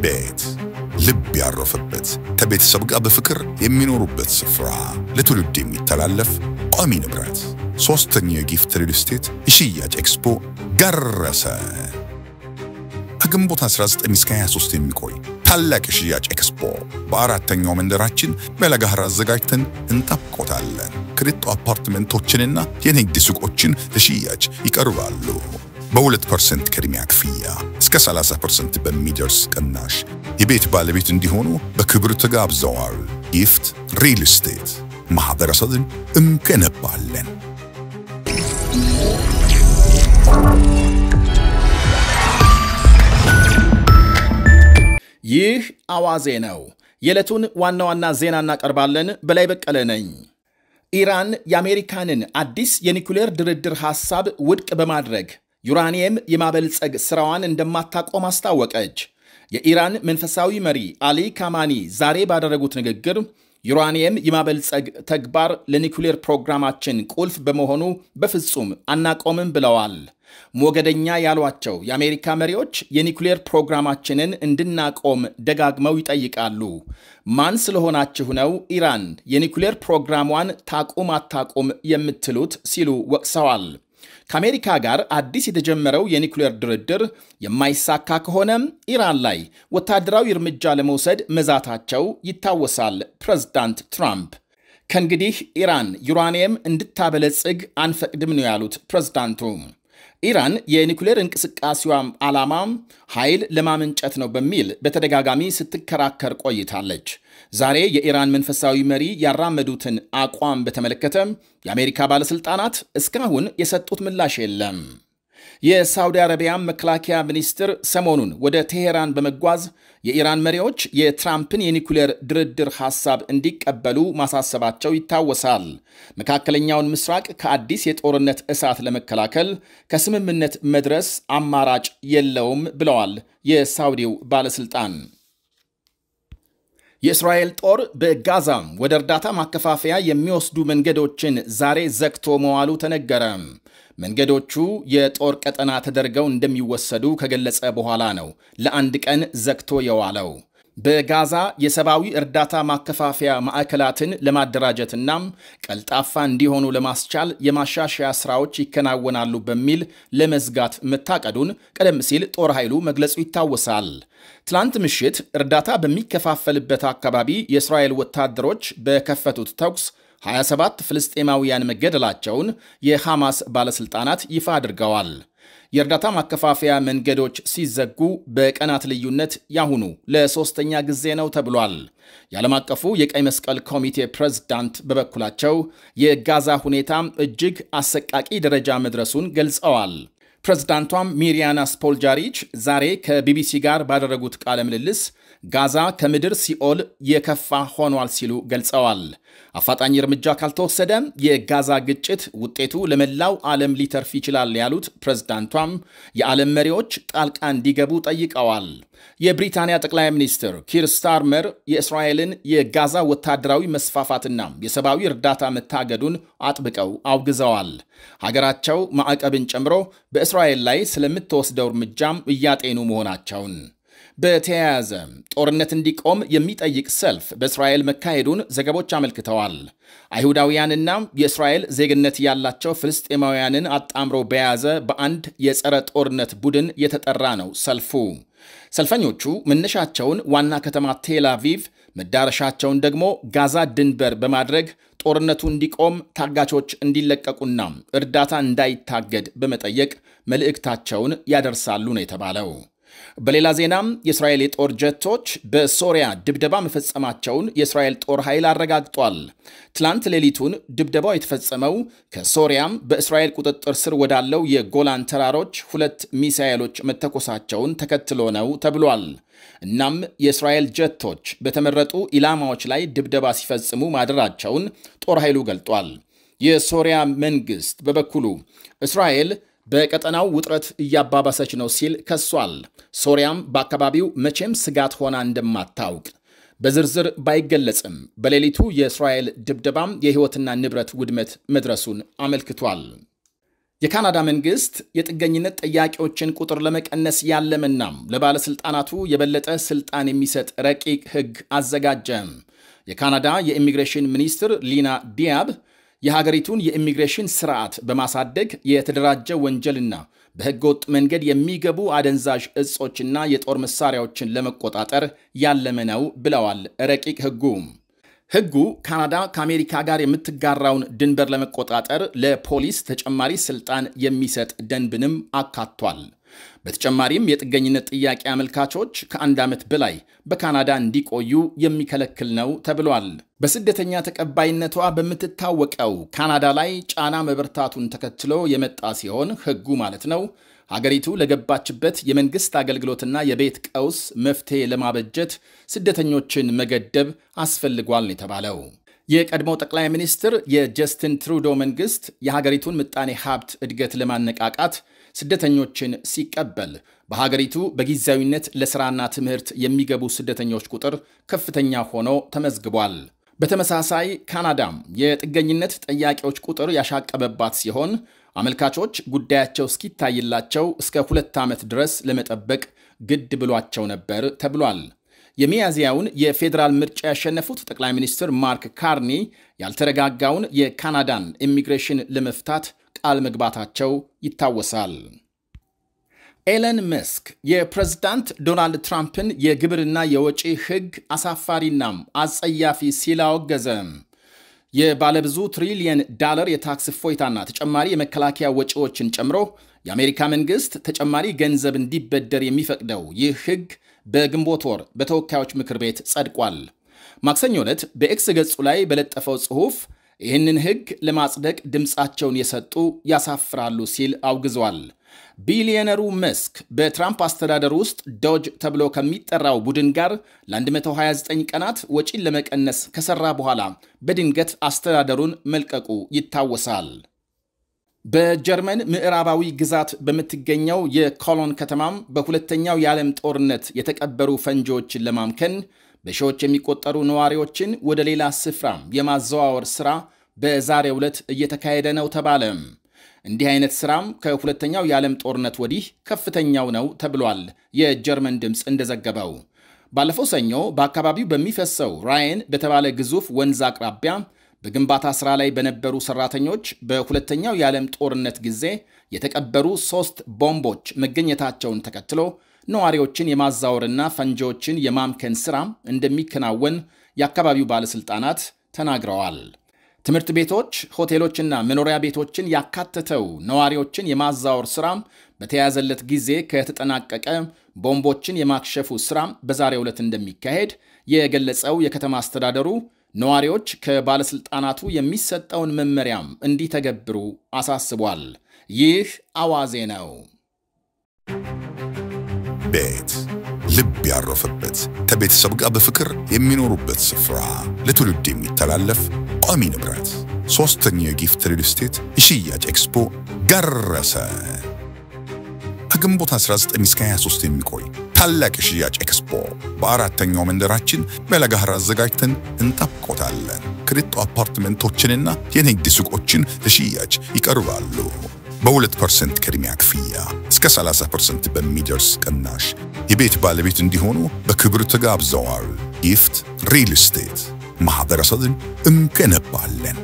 ቤት ልብ ያረፈበት ከቤተሰብ ጋር በፍቅር የሚኖሩበት ስፍራ ለትውልድ የሚተላለፍ ቋሚ ንብረት ሶስተኛው ጊፍት ሪል ስቴት የሽያጭ ኤክስፖ ደረሰ። ከግንቦት 19 እስከ 23 የሚቆይ ታላቅ የሽያጭ ኤክስፖ በአራተኛው መንደራችን በለጋህር አዘጋጅተን እንጠብቆታለን። ክሪቶ አፓርትመንቶችንና የንግድ ሱቆችን ለሽያጭ ይቀርባሉ። በ2% ቅድሚያ ክፍያ እስከ 30% በሚደርስ ቅናሽ የቤት ባለቤት እንዲሆኑ በክብር ተጋብዘዋል። ጊፍት ሪል ስቴት ማህበረሰብን እንገነባለን። ይህ አዋዜ ነው። የዕለቱን ዋና ዋና ዜና እናቀርባለን። በላይ በቀለ ነኝ። ኢራን የአሜሪካንን አዲስ የኒኩሌር ድርድር ሐሳብ ውድቅ በማድረግ ዩራኒየም የማበልጸግ ስራዋን እንደማታቆም አስታወቀች። የኢራን መንፈሳዊ መሪ አሊ ካማኒ ዛሬ ባደረጉት ንግግር ዩራኒየም የማበልጸግ ተግባር ለኒኩሌር ፕሮግራማችን ቁልፍ በመሆኑ በፍጹም አናቆምም ብለዋል። ሞገደኛ ያሏቸው የአሜሪካ መሪዎች የኒኩሌር ፕሮግራማችንን እንድናቆም ደጋግመው ይጠይቃሉ። ማን ስለሆናችሁ ነው ኢራን የኒኩሌር ፕሮግራሟን ታቁም አታቁም የምትሉት ሲሉ ወቅሰዋል። ከአሜሪካ ጋር አዲስ የተጀመረው የኒኩሌር ድርድር የማይሳካ ከሆነ ኢራን ላይ ወታደራዊ እርምጃ ለመውሰድ መዛታቸው ይታወሳል። ፕሬዝዳንት ትራምፕ ከእንግዲህ ኢራን ዩራኒየም እንድታበለጽግ አንፈቅድም ነው ያሉት ፕሬዝዳንቱ። ኢራን የኒኩሌር እንቅስቃሴዋ ዓላማ ኃይል ለማመንጨት ነው በሚል በተደጋጋሚ ስትከራከር ቆይታለች። ዛሬ የኢራን መንፈሳዊ መሪ ያራመዱትን አቋም በተመለከተ የአሜሪካ ባለስልጣናት እስካሁን የሰጡት ምላሽ የለም። የሳውዲ አረቢያ መከላከያ ሚኒስትር ሰሞኑን ወደ ቴሄራን በመጓዝ የኢራን መሪዎች የትራምፕን የኒኩሌር ድርድር ሐሳብ እንዲቀበሉ ማሳሰባቸው ይታወሳል። መካከለኛውን ምስራቅ ከአዲስ የጦርነት እሳት ለመከላከል ከስምምነት መድረስ አማራጭ የለውም ብለዋል የሳውዲው ባለስልጣን። የእስራኤል ጦር በጋዛም ወደ እርዳታ ማከፋፈያ የሚወስዱ መንገዶችን ዛሬ ዘግቶ መዋሉ ተነገረ። መንገዶቹ የጦር ቀጠና ተደርገው እንደሚወሰዱ ከገለጸ በኋላ ነው ለአንድ ቀን ዘግቶ የዋለው። በጋዛ የሰብአዊ እርዳታ ማከፋፈያ ማዕከላትን ለማደራጀትና ቀልጣፋ እንዲሆኑ ለማስቻል የማሻሻያ ስራዎች ይከናወናሉ በሚል ለመዝጋት መታቀዱን ቀደም ሲል ጦር ኃይሉ መግለጹ ይታወሳል። ትላንት ምሽት እርዳታ በሚከፋፈልበት አካባቢ የእስራኤል ወታደሮች በከፈቱት ተኩስ 27 ፍልስጤማውያን መገደላቸውን የሐማስ ባለስልጣናት ይፋ አድርገዋል። የእርዳታ ማከፋፈያ መንገዶች ሲዘጉ በቀናት ልዩነት ያሁኑ ለሶስተኛ ጊዜ ነው ተብሏል። የዓለም አቀፉ የቀይ መስቀል ኮሚቴ ፕሬዝዳንት በበኩላቸው የጋዛ ሁኔታ እጅግ አሰቃቂ ደረጃ መድረሱን ገልጸዋል። ፕሬዝዳንቷም ሚሪያና ስፖልጃሪች ዛሬ ከቢቢሲ ጋር ባደረጉት ቃለ ምልልስ ጋዛ ከምድር ሲኦል የከፋ ሆኗል ሲሉ ገልጸዋል። አፋጣኝ እርምጃ ካልተወሰደ የጋዛ ግጭት ውጤቱ ለመላው ዓለም ሊተርፍ ይችላል ያሉት ፕሬዝዳንቷም የዓለም መሪዎች ጣልቃ እንዲገቡ ጠይቀዋል። የብሪታንያ ጠቅላይ ሚኒስትር ኪር ስታርመር የእስራኤልን የጋዛ ወታደራዊ መስፋፋትና የሰብአዊ እርዳታ መታገዱን አጥብቀው አውግዘዋል። ሀገራቸው ማዕቀብን ጨምሮ በእስራኤል ላይ ስለምትወስደው እርምጃም እያጤኑ መሆናቸውን በተያያዘ ጦርነት እንዲቆም የሚጠይቅ ሰልፍ በእስራኤል መካሄዱን ዘገቦች አመልክተዋል። አይሁዳውያንና የእስራኤል ዜግነት ያላቸው ፍልስጤማውያንን አጣምሮ በያዘ በአንድ የጸረ ጦርነት ቡድን የተጠራ ነው ሰልፉ። ሰልፈኞቹ መነሻቸውን ዋና ከተማ ቴል አቪቭ መዳረሻቸውን ደግሞ ጋዛ ድንበር በማድረግ ጦርነቱ እንዲቆም፣ ታጋቾች እንዲለቀቁና እርዳታ እንዳይታገድ በመጠየቅ መልእክታቸውን ያደርሳሉ ነው የተባለው። በሌላ ዜናም የእስራኤል የጦር ጀቶች በሶሪያ ድብደባ መፈጸማቸውን የእስራኤል ጦር ኃይል አረጋግጧል። ትላንት ሌሊቱን ድብደባው የተፈጸመው ከሶሪያም በእስራኤል ቁጥጥር ስር ወዳለው የጎላን ተራሮች 2 ሚሳኤሎች መተኮሳቸውን ተከትሎ ነው ተብሏል። እናም የእስራኤል ጀቶች በተመረጡ ኢላማዎች ላይ ድብደባ ሲፈጽሙ ማድራቸውን ጦር ኃይሉ ገልጧል። የሶሪያ መንግስት በበኩሉ እስራኤል በቀጠናው ውጥረት እያባባሰች ነው ሲል ከሷል። ሶሪያም በአካባቢው መቼም ስጋት ሆና እንደማታውቅ በዝርዝር ባይገለጽም በሌሊቱ የእስራኤል ድብደባም የህይወትና ንብረት ውድመት መድረሱን አመልክቷል። የካናዳ መንግስት የጥገኝነት ጥያቄዎችን ቁጥር ለመቀነስ ያለመና ለባለስልጣናቱ የበለጠ ስልጣን የሚሰጥ ረቂቅ ህግ አዘጋጀ። የካናዳ የኢሚግሬሽን ሚኒስትር ሊና ዲያብ የሀገሪቱን የኢሚግሬሽን ስርዓት በማሳደግ የተደራጀ ወንጀልና በህገወጥ መንገድ የሚገቡ አደንዛዥ እጾችና የጦር መሳሪያዎችን ለመቆጣጠር ያለመ ነው ብለዋል። ረቂቅ ህጉ ካናዳ ከአሜሪካ ጋር የምትጋራውን ድንበር ለመቆጣጠር ለፖሊስ ተጨማሪ ስልጣን የሚሰጥ ደንብንም አካቷል። በተጨማሪም የጥገኝነት ጥያቄ አመልካቾች ከአንድ ዓመት በላይ በካናዳ እንዲቆዩ የሚከለክል ነው ተብሏል። በስደተኛ ተቀባይነቷ በምትታወቀው ካናዳ ላይ ጫና መበርታቱን ተከትሎ የመጣ ሲሆን ህጉ ማለት ነው ሀገሪቱ ለገባችበት የመንግስት አገልግሎትና የቤት ቀውስ መፍትሄ ለማበጀት ስደተኞችን መገደብ አስፈልጓል የተባለው። የቀድሞው ጠቅላይ ሚኒስትር የጀስቲን ትሩዶ መንግስት የሀገሪቱን ምጣኔ ሀብት እድገት ለማነቃቃት ስደተኞችን ሲቀበል በሀገሪቱ በጊዜያዊነት ለስራና ትምህርት የሚገቡ ስደተኞች ቁጥር ከፍተኛ ሆኖ ተመዝግቧል። በተመሳሳይ ካናዳም የጥገኝነት ጥያቄዎች ቁጥር ያሻቀበባት ሲሆን አመልካቾች ጉዳያቸው እስኪታይላቸው እስከ 2 ዓመት ድረስ ለመጠበቅ ግድ ብሏቸው ነበር ተብሏል። የሚያዝያውን የፌዴራል ምርጫ ያሸነፉት ጠቅላይ ሚኒስትር ማርክ ካርኒ ያልተረጋጋውን የካናዳን ኢሚግሬሽን ለመፍታት ቃል መግባታቸው ይታወሳል። ኤለን መስክ የፕሬዝዳንት ዶናልድ ትራምፕን የግብርና የወጪ ህግ አሳፋሪና አጸያፊ ሲል አወገዘ። የባለብዙ ትሪሊየን ዳለር የታክስ እፎይታና ተጨማሪ የመከላከያ ወጪዎችን ጨምሮ የአሜሪካ መንግስት ተጨማሪ ገንዘብ እንዲበደር የሚፈቅደው ይህ ህግ በግንቦት ወር በተወካዮች ምክር ቤት ጸድቋል። ማክሰኞ ዕለት በኤክስ ገጹ ላይ በለጠፈው ጽሑፍ ይህንን ህግ ለማጽደቅ ድምፃቸውን የሰጡ ያሳፍራሉ ሲል አውግዟል። ቢሊዮነሩ መስክ በትራምፕ አስተዳደር ውስጥ ዶጅ ተብሎ ከሚጠራው ቡድን ጋር ለ129 ቀናት ወጪን ለመቀነስ ከሰራ በኋላ በድንገት አስተዳደሩን መልቀቁ ይታወሳል። በጀርመን ምዕራባዊ ግዛት በምትገኘው የኮሎን ከተማም በሁለተኛው የዓለም ጦርነት የተቀበሩ ፈንጂዎችን ለማምከን በሺዎች የሚቆጠሩ ነዋሪዎችን ወደ ሌላ ስፍራ የማዘዋወር ሥራ በዛሬው ዕለት እየተካሄደ ነው ተባለ። እንዲህ አይነት ሥራም ከሁለተኛው የዓለም ጦርነት ወዲህ ከፍተኛው ነው ተብሏል። የጀርመን ድምፅ እንደዘገበው ባለፈው ሰኞ በአካባቢው በሚፈሰው ራይን በተባለ ግዙፍ ወንዝ አቅራቢያ በግንባታ ሥራ ላይ በነበሩ ሰራተኞች በሁለተኛው የዓለም ጦርነት ጊዜ የተቀበሩ 3 ቦምቦች መገኘታቸውን ተከትሎ ነዋሪዎችን የማዛወርና ፈንጂዎችን የማምከን ሥራ እንደሚከናወን የአካባቢው ባለስልጣናት ተናግረዋል። ትምህርት ቤቶች፣ ሆቴሎችና መኖሪያ ቤቶችን ያካተተው ነዋሪዎችን የማዛወር ሥራ በተያዘለት ጊዜ ከተጠናቀቀ ቦምቦችን የማክሸፉ ሥራ በዛሬው ዕለት እንደሚካሄድ የገለጸው የከተማ አስተዳደሩ ነዋሪዎች ከባለስልጣናቱ የሚሰጠውን መመሪያም እንዲተገብሩ አሳስቧል። ይህ አዋዜ ነው። ቤት ልብ ያረፈበት ከቤተሰብ ጋር በፍቅር የሚኖሩበት ስፍራ ለትውልድ የሚተላለፍ ቋሚ ንብረት ሶስተኛው የጊፍት ሪል ስቴት የሽያጭ ኤክስፖ ደረሰ። ከግንቦት 19 እስከ 23 የሚቆይ ታላቅ የሽያጭ ኤክስፖ በአራተኛው መንደራችን በለጋህር አዘጋጅተን እንጠብቆታለን። ክሪጦ አፓርትመንቶችንና የንግድ ሱቆችን ለሽያጭ ይቀርባሉ። በ2% ቅድሚያ ክፍያ እስከ 30% በሚደርስ ቅናሽ የቤት ባለቤት እንዲሆኑ በክብር ተጋብዘዋል። ጊፍት ሪል ስቴት ማህበረሰብን እንገነባለን።